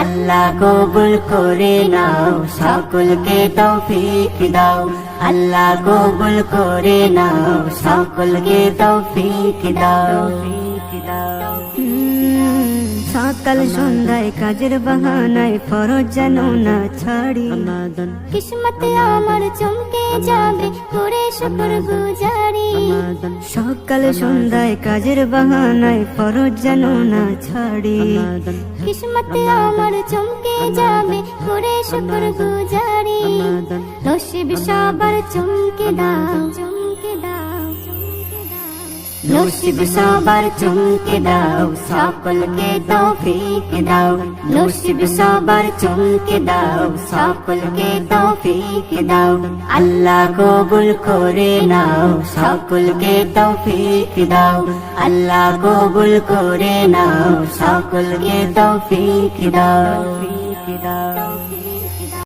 আল্লাহ কবুল করে নাও, সকলকে তৌফিক দাও। আল্লাহ কবুল করে নাও, সকলকে তৌফিক দাও। সকাল সন্ধ্যায় কাজের বাহানায় ফরজ যেন না ছাড়ি, কিসমতে আমার চমকে যাবে করে শুকর গুজারি। সকাল সন্ধ্যায় কাজের বাহানায় ফরজ যেন না ছাড়ি, কিসমতে আমার চমকে যাবে করে শুকর গুজারি। নসিব সবার চমকে দাও, চমকে দাও, নসিব সবার চমকে দাও, সকলকে তৌফিক দাও। নসিব সবার চমকে দাও, সকলকে তৌফিক দাও। আল্লাহ কবুল করে নাও, সকলকে তৌফিক দাও। আল্লাহ কবুল করে নাও, সকলকে তৌফিক দাও।